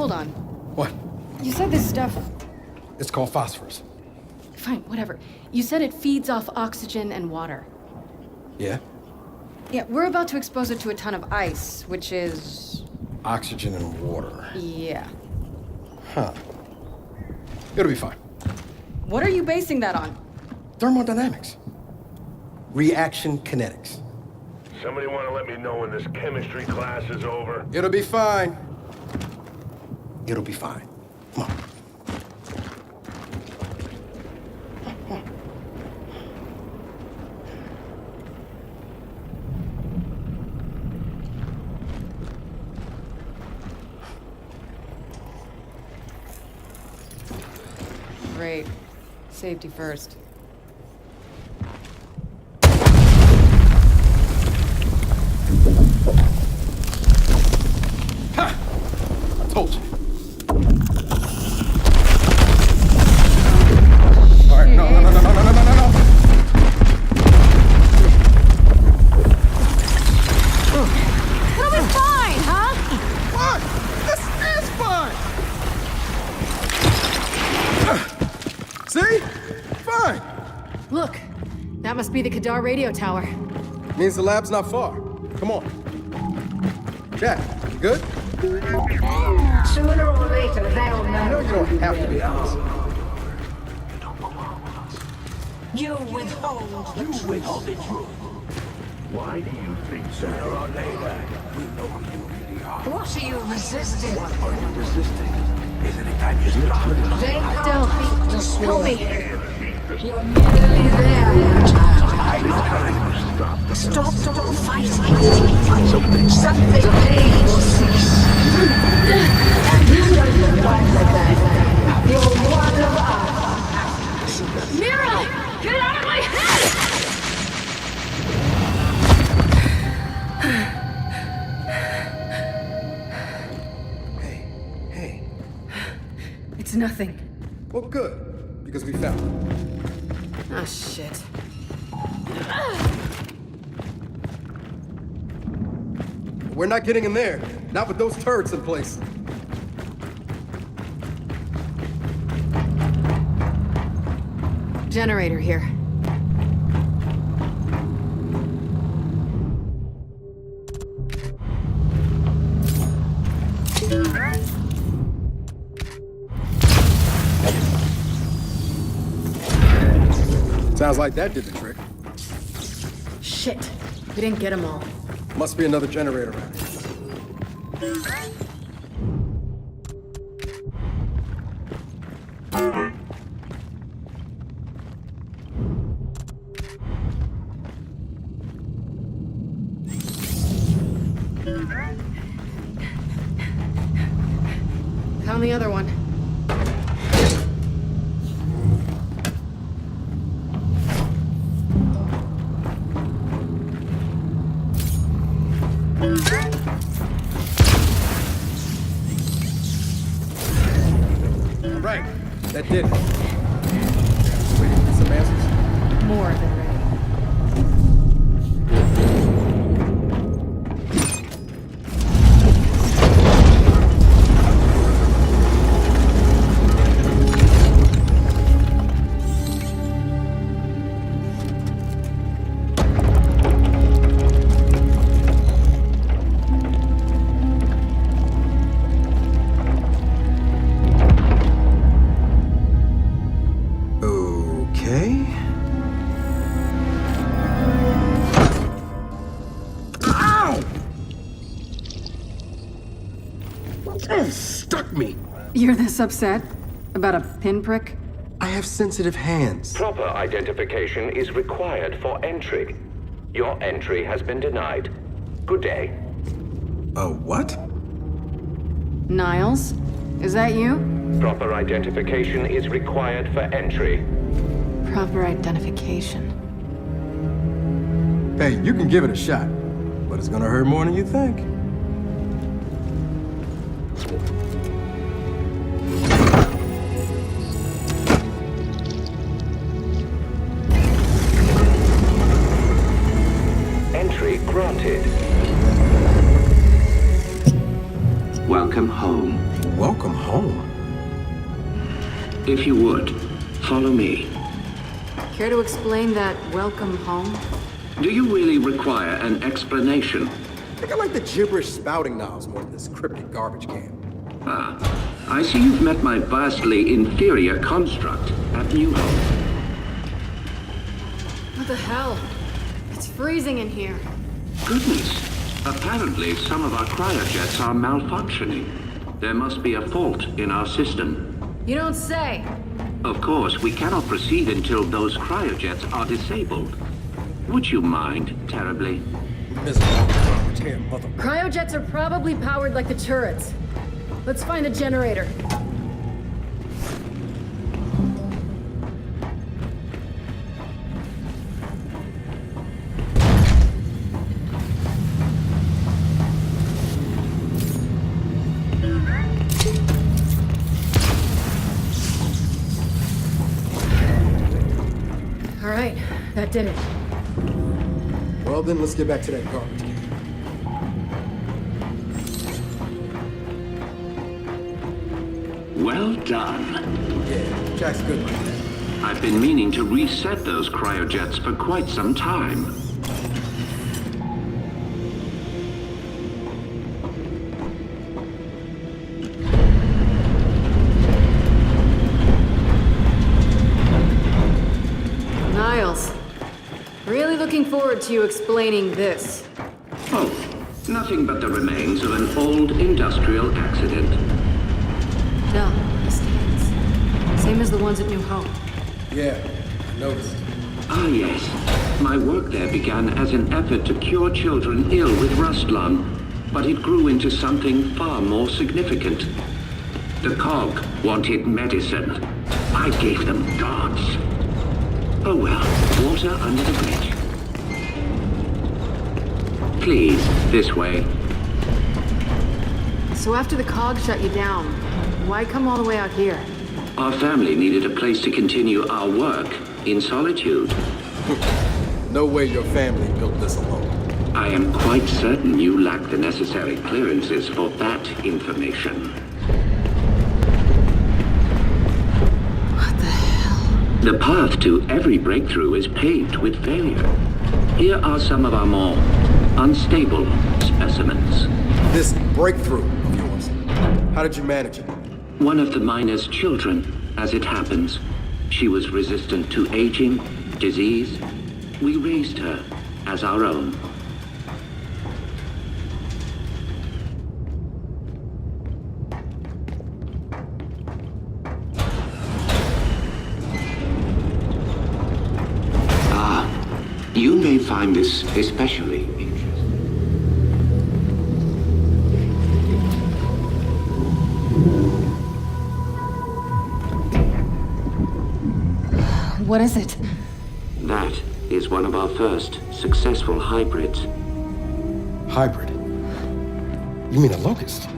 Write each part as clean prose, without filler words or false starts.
hold on. What? You said this stuff... It's called phosphorus. Fine, whatever. You said it feeds off oxygen and water. Yeah? Yeah, we're about to expose it to a ton of ice, which is... Oxygen and water. Yeah. Huh. It'll be fine. What are you basing that on? Thermodynamics. Reaction kinetics. Somebody want to let me know when this chemistry class is over? It'll be fine. It'll be fine. Come on. Great. Safety first. Ha! I told you. All right, no. It'll be fine, huh? What? This is fine! See? Fine! Look, that must be the Kadar radio tower. Means the lab's not far. Come on. Jack, you good? Sooner or later, they'll know. I know you don't have to be honest. You withhold the truth. Why do you think sooner or later we know who you really are? What are you resisting? What are you resisting? Isn't it time you stop? They Del, can't beat the help me. You're nearly there, child. I know how to stop. Stop fighting. Something pain will cease. And you don't look like that. You're one of us. Mira! Get out of my head! Hey. It's nothing. Well, good, because we found it. Ah, shit. We're not getting in there. Not with those turrets in place. Generator here. Sounds like that did the trick. Shit. We didn't get them all. Must be another generator around here. Found the other one. Right, that did it. Waiting for some answers. More than ready. Stuck me! You're this upset? About a pinprick? I have sensitive hands. Proper identification is required for entry. Your entry has been denied. Good day. What? Niles? Is that you? Proper identification is required for entry. Proper identification. Hey, you can give it a shot, but it's gonna hurt more than you think. Entry granted. Welcome home. Welcome home. If you would, follow me. Care to explain that welcome home? Do you really require an explanation? I think I like the gibberish spouting knobs more than this cryptic garbage can. Ah, I see you've met my vastly inferior construct at New Hope. What the hell? It's freezing in here. Goodness. Apparently, some of our cryojets are malfunctioning. There must be a fault in our system. You don't say. Of course, we cannot proceed until those cryojets are disabled. Would you mind terribly? Miserable garbage can, mother. Cryojets are probably powered like the turrets. Let's find a generator. All right, that did it. Well then, let's get back to that garbage can. Well done. Yeah, Jack's good like that. I've been meaning to reset those cryojets for quite some time. Niles, really looking forward to you explaining this. Oh, nothing but the remains of an old industrial accident. Duh, mistakes. Same as the ones at New Hope. Yeah, I noticed. Ah, yes. My work there began as an effort to cure children ill with rust lung, but it grew into something far more significant. The cog wanted medicine. I gave them gods. Oh well, water under the bridge. Please, this way. So after the cog shut you down, why come all the way out here? Our family needed a place to continue our work in solitude. No way your family built this alone. I am quite certain you lack the necessary clearances for that information. What the hell? The path to every breakthrough is paved with failure. Here are some of our more unstable specimens. This breakthrough of yours, how did you manage it? One of the miner's children, as it happens. She was resistant to aging, disease. We raised her as our own. You may find this especially interesting. What is it? That is one of our first successful hybrids. Hybrid? You mean a locust?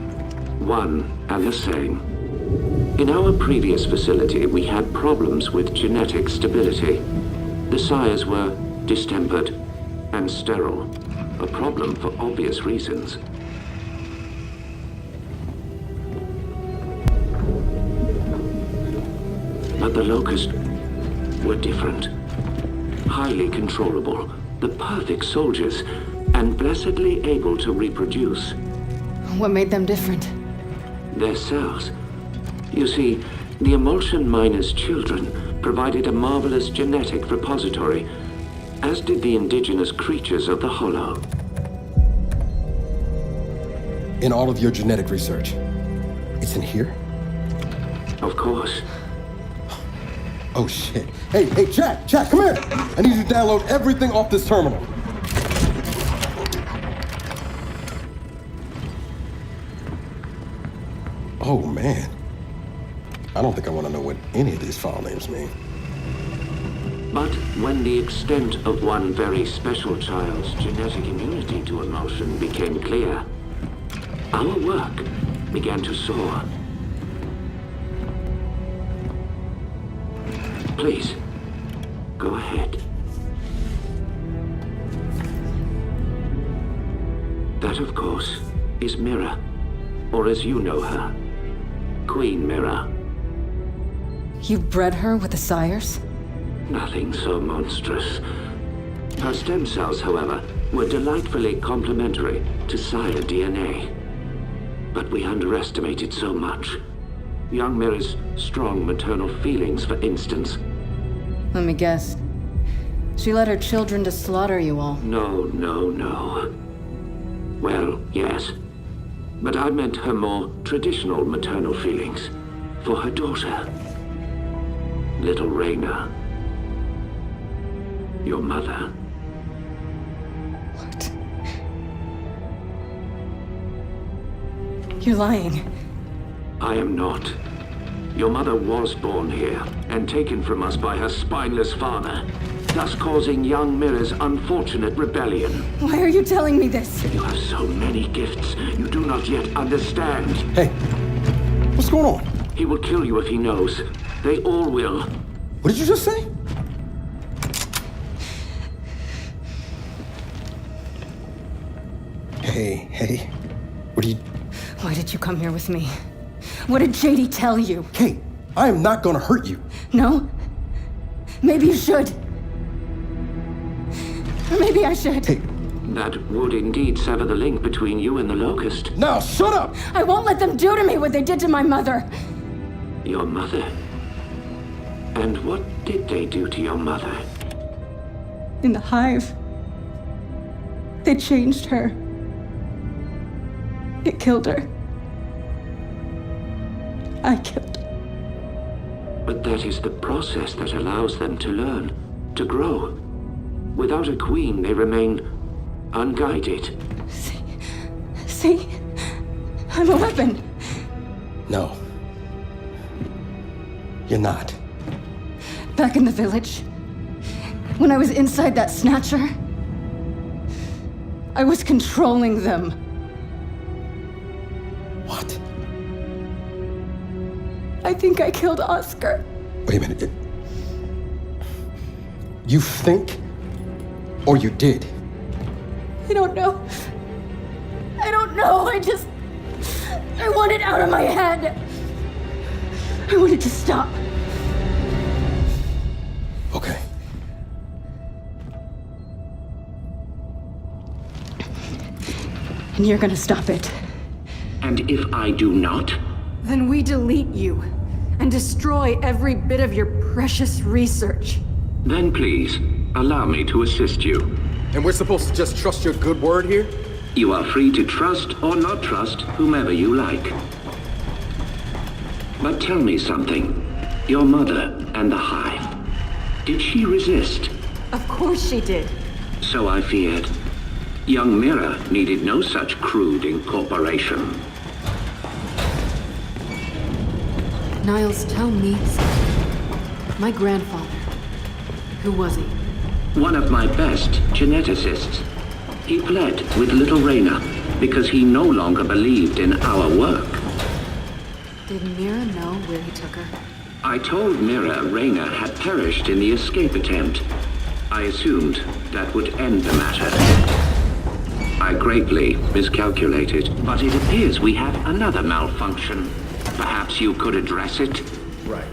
One and the same. In our previous facility, we had problems with genetic stability. The sires were distempered and sterile, a problem for obvious reasons. But the Locust were different. Highly controllable, the perfect soldiers, and blessedly able to reproduce. What made them different? Their cells. You see, the emulsion miner's children provided a marvelous genetic repository, as did the indigenous creatures of the Hollow. In all of your genetic research, it's in here? Of course. Oh shit. Hey, Jack, come here! I need you to download everything off this terminal. Oh man. I don't think I want to know what any of these file names mean. But when the extent of one very special child's genetic immunity to emulsion became clear, our work began to soar. Please, go ahead. That, of course, is Mira, or as you know her, Queen Mira. You bred her with the sires? Nothing so monstrous. Her stem cells, however, were delightfully complementary to sire DNA. But we underestimated so much. Young Mira's strong maternal feelings, for instance. Let me guess. She led her children to slaughter you all. No. Well, yes. But I meant her more traditional maternal feelings for her daughter. Little Raina. Your mother. What? You're lying. I am not. Your mother was born here and taken from us by her spineless father, thus causing young Mira's unfortunate rebellion. Why are you telling me this? You have so many gifts you do not yet understand. Hey, what's going on? He will kill you if he knows. They all will. What did you just say? Hey, what are you... Why did you come here with me? What did JD tell you? Kate, I am not gonna hurt you. No? Maybe you should. Or maybe I should. Kate. That would indeed sever the link between you and the Locust. Now, shut up! I won't let them do to me what they did to my mother. Your mother? And what did they do to your mother? In the hive, they changed her. It killed her. I killed her. But that is the process that allows them to learn, to grow. Without a queen, they remain unguided. See? I'm a weapon. No. You're not. Back in the village, when I was inside that snatcher, I was controlling them. What? I think I killed Oscar. Wait a minute. You think? Or you did? I don't know. I want it out of my head. I want it to stop. Okay. And you're gonna stop it. And if I do not? Then we delete you and destroy every bit of your precious research. Then please, allow me to assist you. And we're supposed to just trust your good word here? You are free to trust or not trust whomever you like. But tell me something. Your mother and the hive. Did she resist? Of course she did. So I feared. Young Mira needed no such crude incorporation. Niles, tell me something. My grandfather. Who was he? One of my best geneticists. He fled with little Raina because he no longer believed in our work. Did Mira know where he took her? I told Mira Raina had perished in the escape attempt. I assumed that would end the matter. I greatly miscalculated, but it appears we have another malfunction. Perhaps you could address it? Right.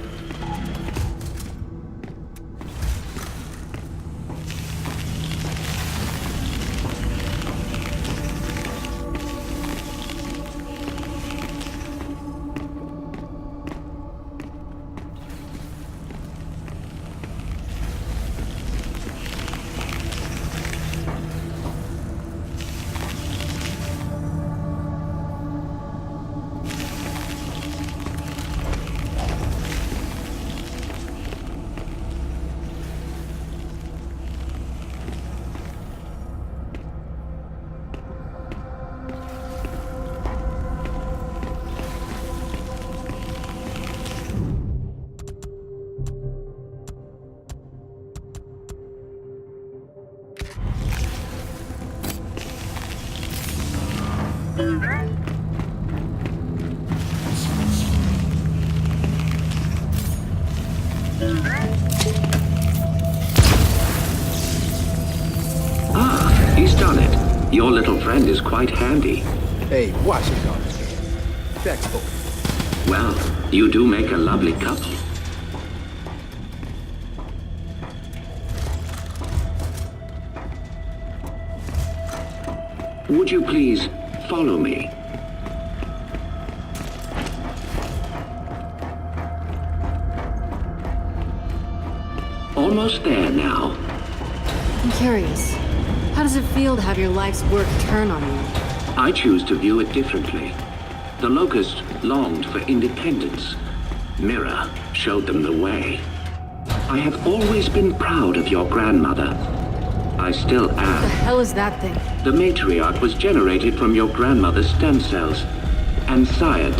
Ah, he's done it. Your little friend is quite handy. Hey, watch it, dog. Textbook. Well, you do make a lovely couple. Would you please follow me? Almost there now. I'm curious. How does it feel to have your life's work turn on you? I choose to view it differently. The Locust longed for independence. Mira showed them the way. I have always been proud of your grandmother. I still The am. hell is that thing? The matriarch was generated from your grandmother's stem cells and sired.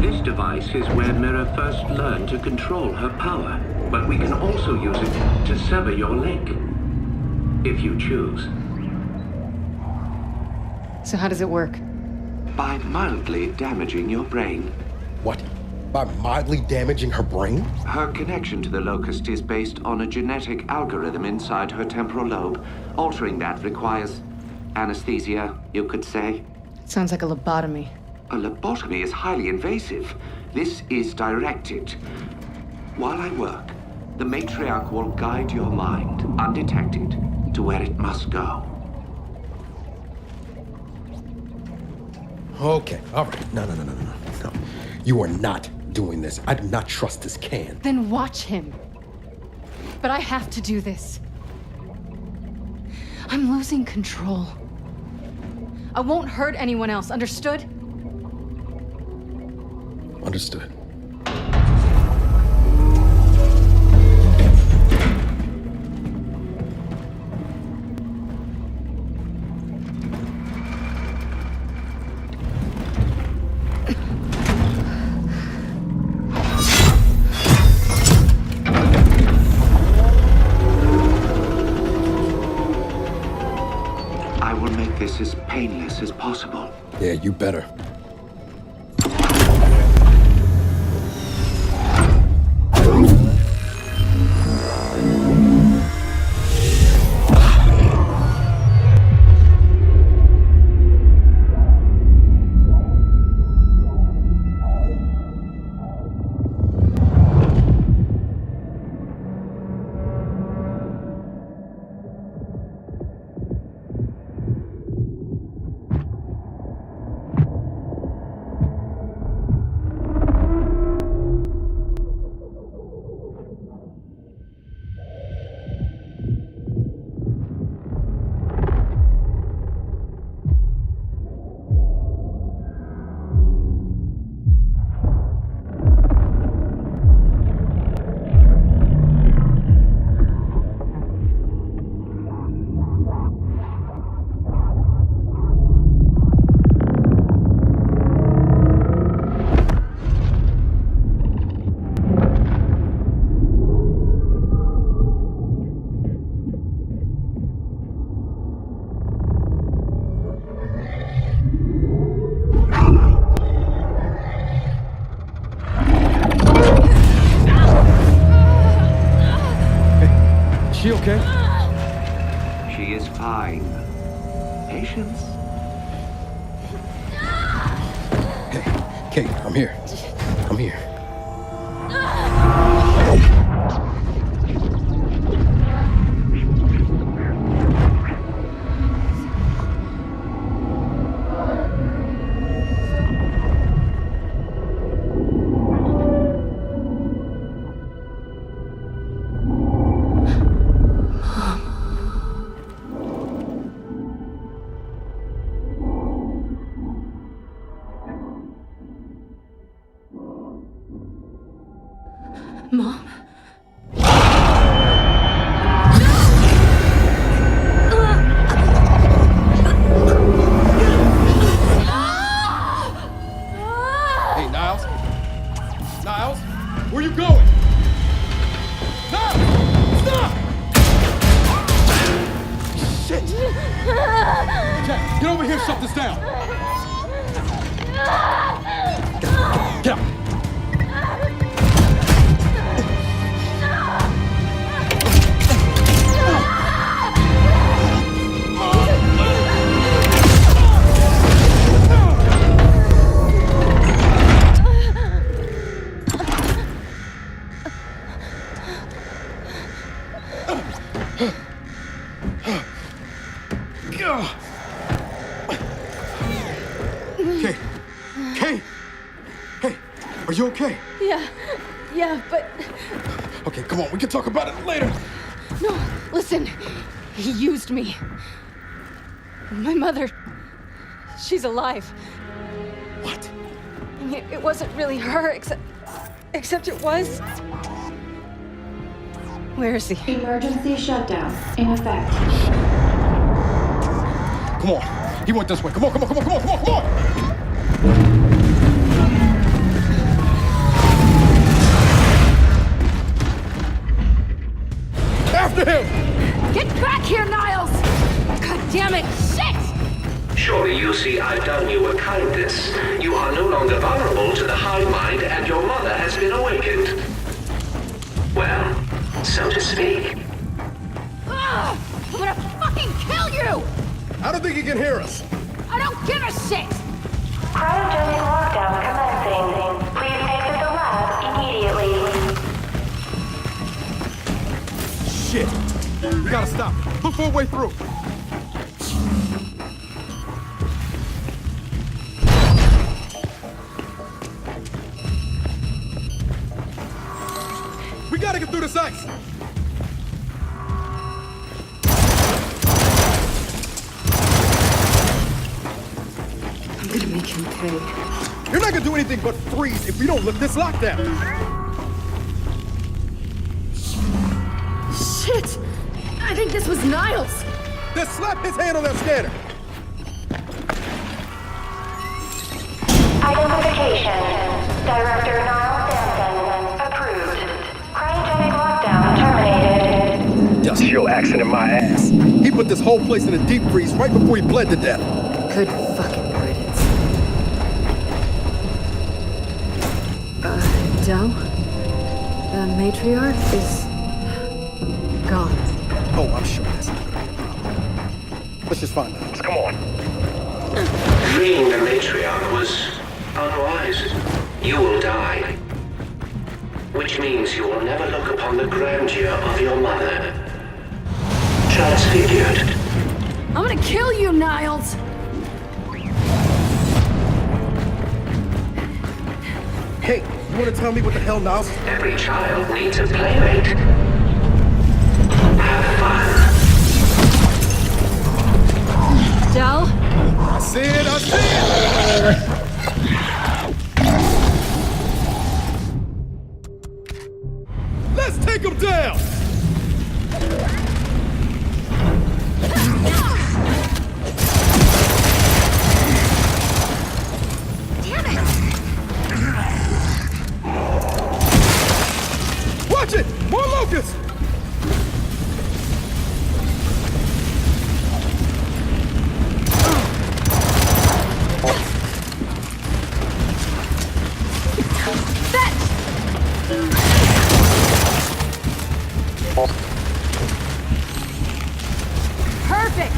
This device is where Mira first learned to control her power, but we can also use it to sever your leg, if you choose. So how does it work? By mildly damaging your brain. What? By mildly damaging her brain? Her connection to the Locust is based on a genetic algorithm inside her temporal lobe. Altering that requires anesthesia, you could say. Sounds like a lobotomy. A lobotomy is highly invasive. This is directed. While I work, the matriarch will guide your mind, undetected, to where it must go. Okay, all right. No. You are not doing this. I do not trust this can. Then watch him. But I have to do this. I'm losing control. I won't hurt anyone else, understood? Understood. I will make this as painless as possible. Yeah, you better. She okay? She is fine. Patience. Hey, Kate, I'm here. I'm here. Mom? Hey, Niles? Niles? Where you going? Niles! Stop! Shit! Jack, get over here, shut this down! Get out! Are you okay? Yeah, but... Okay, come on, we can talk about it later. No, listen. He used me. My mother... she's alive. What? It wasn't really her, except it was. Where is he? Emergency shutdown in effect. Come on. He went this way. Come on. After him! Get back here, Niles! God damn it! Shit! Surely you see I've done you a kindness. You are no longer vulnerable to the hive mind and your mother has been awakened. Well, so to speak. Ugh! I'm gonna fucking kill you! I don't think he can hear us. I don't give a shit! Cryogenic lockdown commencing. Please exit the lab immediately. Shit. We gotta stop. Look for a way through. We gotta get through this ice. I'm gonna make him pay. You're not gonna do anything but freeze if we don't lift this lockdown. Shit! I think this was Niles! Then slap his hand on that scanner. Identification. Director Niles Sampson. Approved. Cryogenic lockdown terminated. Just your accent in my ass. He put this whole place in a deep freeze right before he bled to death. Good fucking riddance. Del? The matriarch is... gone. Oh, I'm sure that's not gonna be a problem. Let's just find out. Come on. Freeing the matriarch was unwise. You will die. Which means you will never look upon the grandeur of your mother. Transfigured. I'm gonna kill you, Niles! Hey, you wanna tell me what the hell Niles? Every child needs a playmate. Have fun. Del? I see it! Let's take him down! Damn it! Watch it! More locusts! Perfect!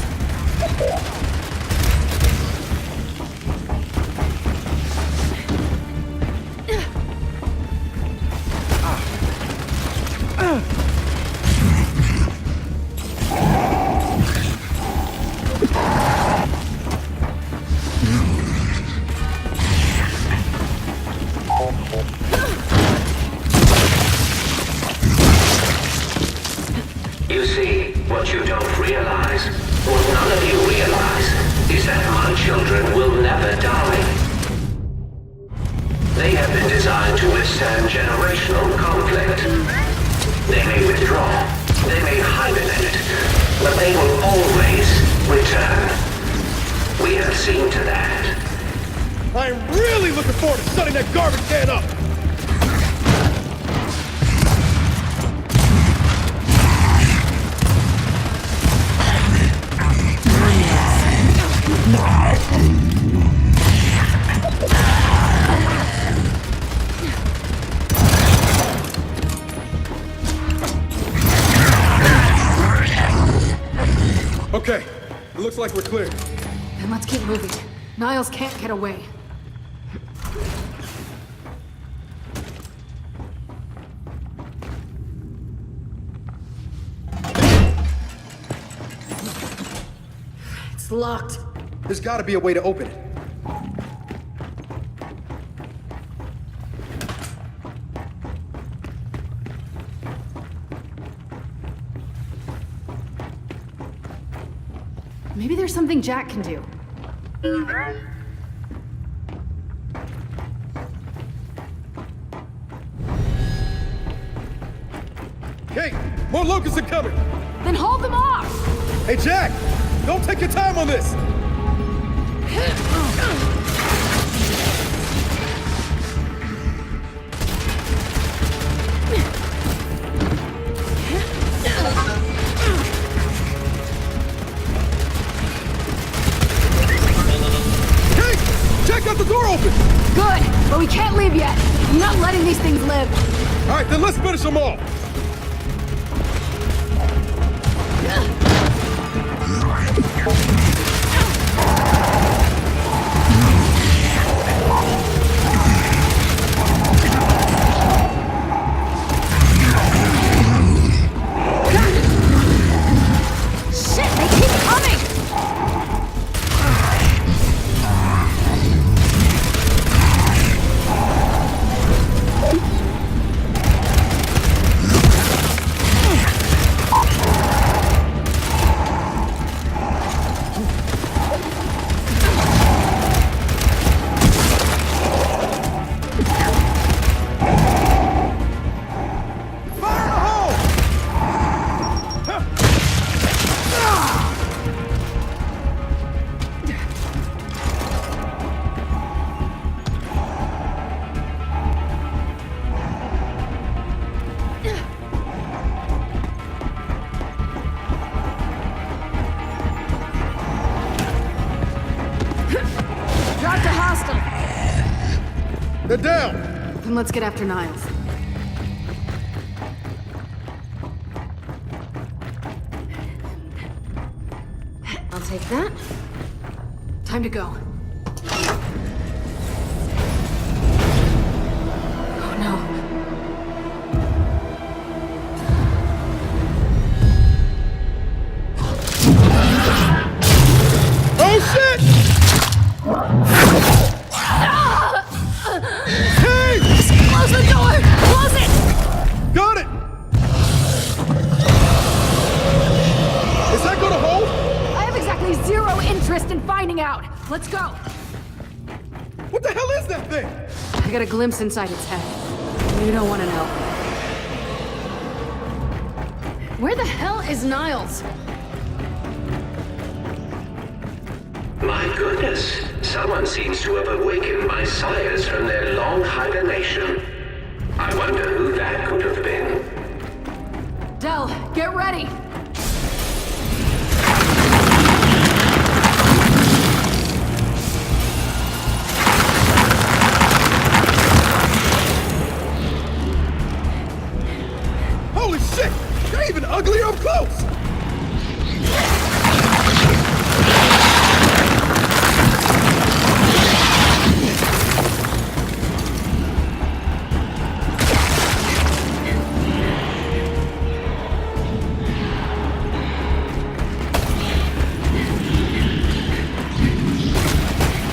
You see, what you don't realize, what none of you realize, is that my children will never die. They have been designed to withstand generational conflict. They may withdraw, they may hibernate, but they will always return. We have seen to that. I'm really looking forward to shutting that garbage can up! Okay, it looks like we're clear. Then let's keep moving. Niles can't get away. It's locked. There's gotta be a way to open it. Maybe there's something Jack can do. Hey, more locusts are coming! Then hold them off! Hey, Jack! Don't take your time on this! Hey! Jack got the door open! Good, but we can't leave yet. I'm not letting these things live. All right, then let's finish them all! Shit, they keep coming! Dropped a hostile. They're down! Then let's get after Niles. I'll take that. Time to go. Oh no. Oh shit! Hey! Close the door! Close it! Got it! Is that gonna hold? I have exactly zero interest in finding out. Let's go. What the hell is that thing? I got a glimpse inside its head. You don't want to know. Where the hell is Niles? My goodness, someone seems to have awakened my sires from their long hibernation. I wonder who that could have been. Del, get ready. Holy shit! They're even uglier up close!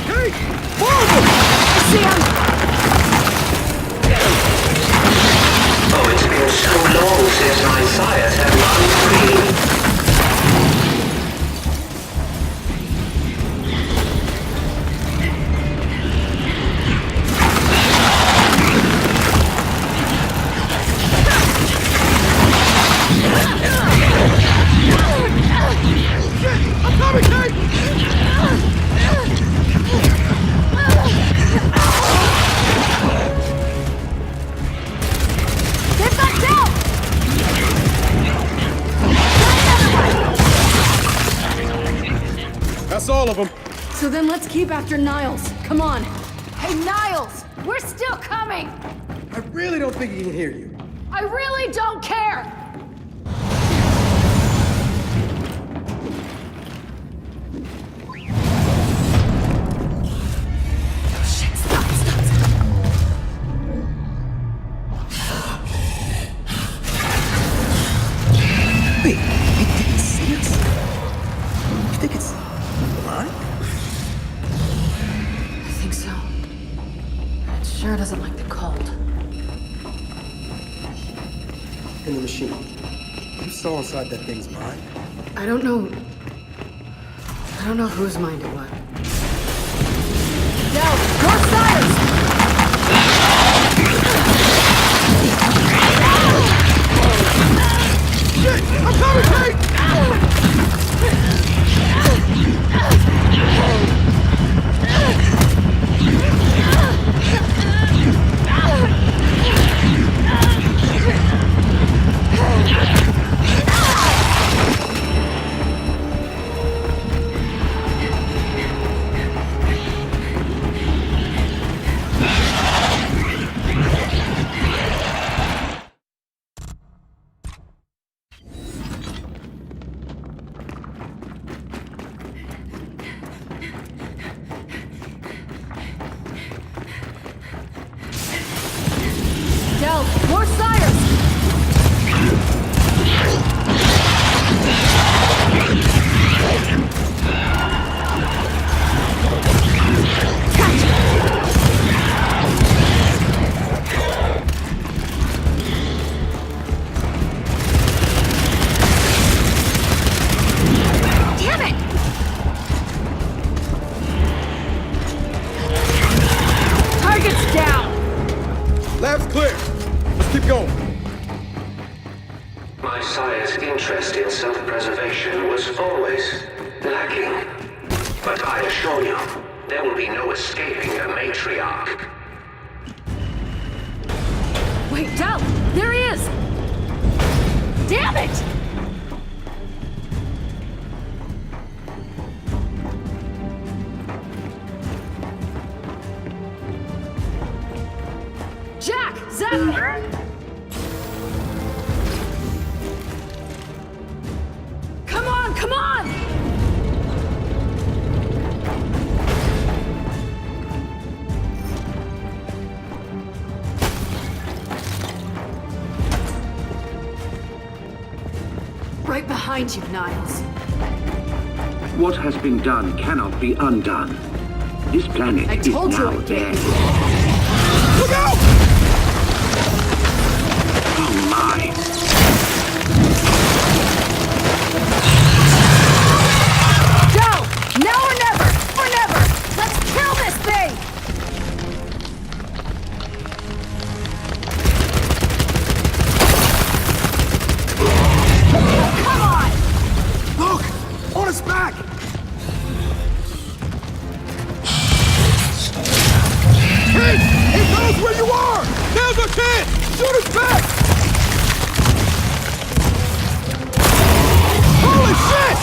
Hey! More of them! See him? Oh, it's been so long since my sires have run free. I'm coming, Kate! They've got Del! That's all of them. So then let's keep after Niles. Come on. Hey, Niles! We're still coming! I really don't think he can hear you. I really don't care! Shit, stop, stop, stop. Wait, you didn't see us? You think it's blind? I think so. It sure doesn't like the cold. In the machine. You saw inside that thing's mind. I don't know. I don't know whose mind it was. Now, more sires! Shit! I'm coming, Kate! More sires! Damn it! Target's down! Lab's clear. Let's keep going. My sire's interest in self-preservation was always lacking. But I assure you, there will be no escaping a matriarch. Wait, Del! There he is! Damn it! Jack! Zach! Come on, come on! Right behind you, Niles. What has been done cannot be undone. This planet I is told you now I'd dead. get Look out! Oh my! Go! Now or never! Or never! Let's kill this thing! Come on! Look! On his back! Hey! He knows where you are! Now's our chance! Shoot his back! Holy shit!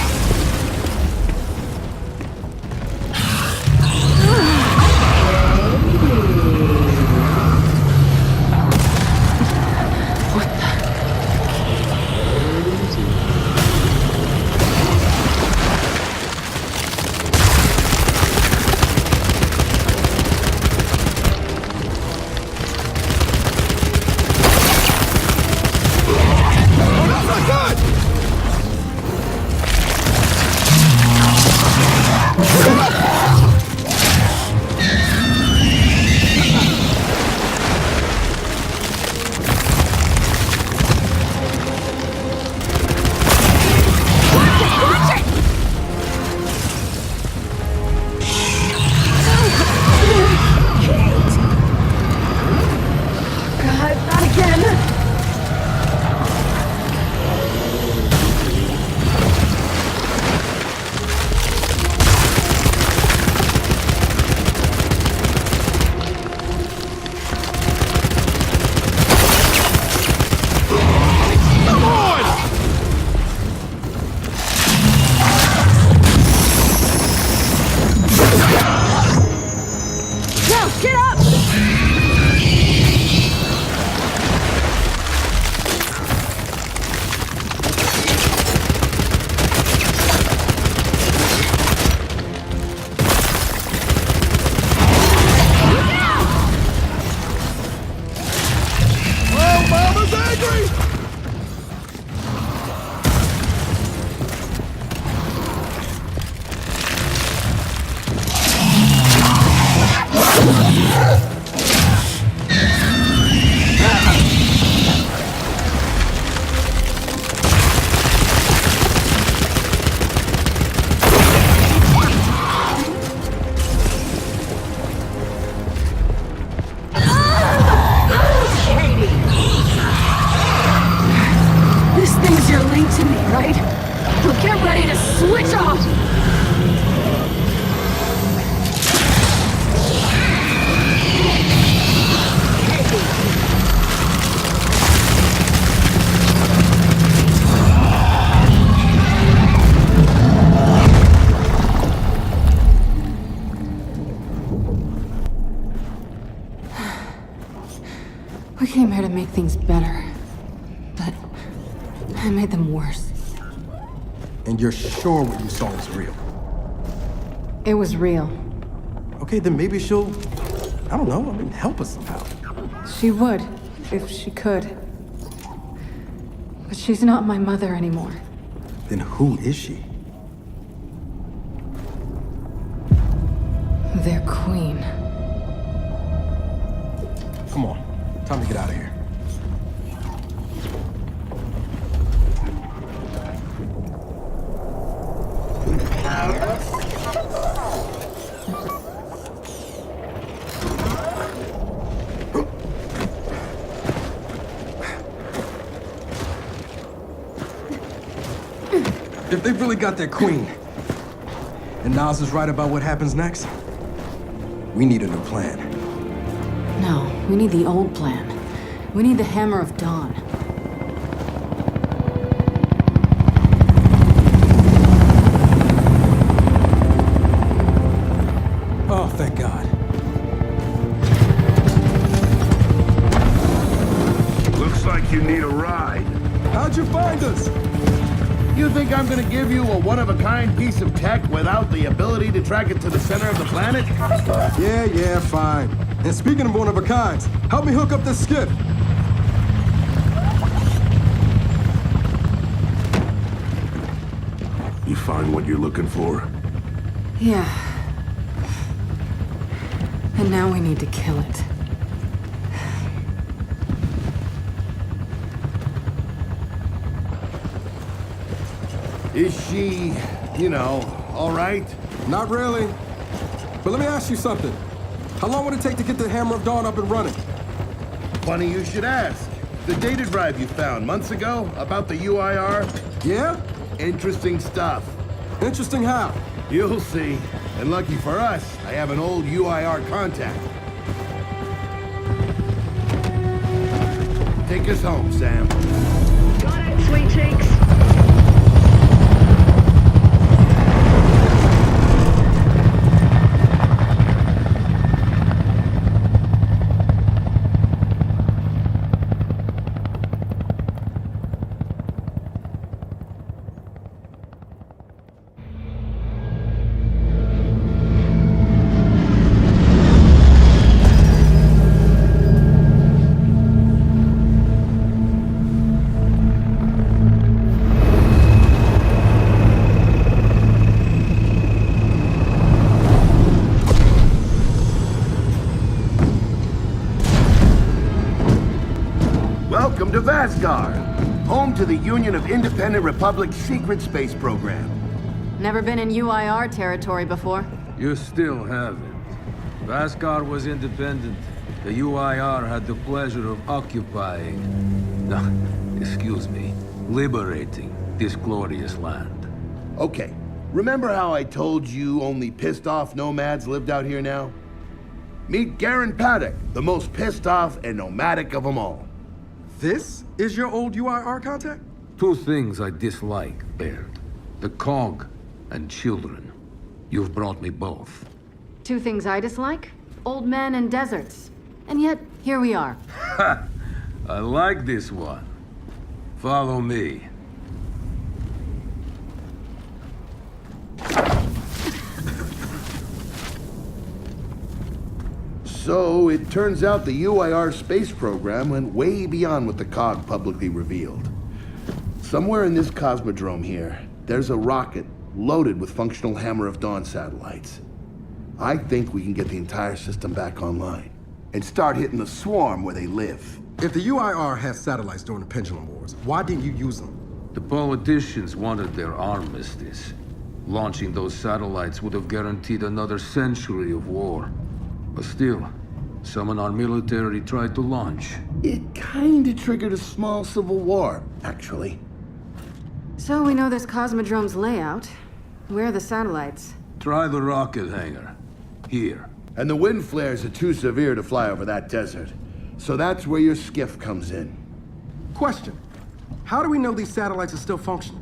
We came here to make things better. But I made them worse. And you're sure what you saw was real? It was real. Okay, then maybe she'll, I don't know, help us somehow. She would, if she could. But she's not my mother anymore. Then who is she? Their queen. Come on, time to get out of here. If they've really got their queen, and Nas is right about what happens next, we need a new plan. No, we need the old plan. We need the Hammer of Dawn. Oh, thank God. Looks like you need a ride. How'd you find us? You think I'm gonna give you a one-of-a-kind piece of tech without the ability to track it to the center of the planet? Yeah, fine. And speaking of one-of-a-kinds, help me hook up this skiff. You find what you're looking for? Yeah. And now we need to kill it. Is she, you know, all right? Not really. But let me ask you something. How long would it take to get the Hammer of Dawn up and running? Funny you should ask. The data drive you found months ago about the UIR? Yeah? Interesting stuff. Interesting how? You'll see. And lucky for us, I have an old UIR contact. Take us home, Sam. Got it, sweet cheeks. Welcome to Vasgar, home to the Union of Independent Republics secret space program. Never been in UIR territory before. You still haven't. Vasgar was independent. The UIR had the pleasure of occupying... No, excuse me, liberating this glorious land. Okay, remember how I told you only pissed off nomads lived out here now? Meet Garen Paddock, the most pissed off and nomadic of them all. This is your old UIR contact? Two things I dislike, Baird. The cog and children. You've brought me both. Two things I dislike? Old men and deserts. And yet, here we are. Ha! I like this one. Follow me. So, it turns out the UIR space program went way beyond what the COG publicly revealed. Somewhere in this cosmodrome here, there's a rocket loaded with functional Hammer of Dawn satellites. I think we can get the entire system back online and start hitting the swarm where they live. If the UIR had satellites during the Pendulum Wars, why didn't you use them? The politicians wanted their armistice. Launching those satellites would have guaranteed another century of war. But still, some in our military tried to launch. It kinda triggered a small civil war, actually. So we know this Cosmodrome's layout. Where are the satellites? Try the rocket hangar. Here. And the wind flares are too severe to fly over that desert. So that's where your skiff comes in. Question. How do we know these satellites are still functioning?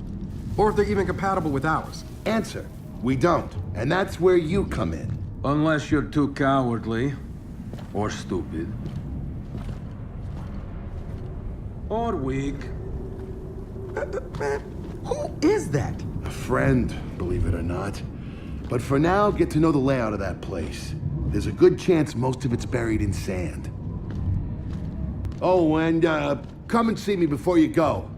Or if they're even compatible with ours? Answer. We don't. And that's where you come in. Unless you're too cowardly. Or stupid. Or weak. Man, who is that? A friend, believe it or not. But for now, get to know the layout of that place. There's a good chance most of it's buried in sand. Oh, and come and see me before you go.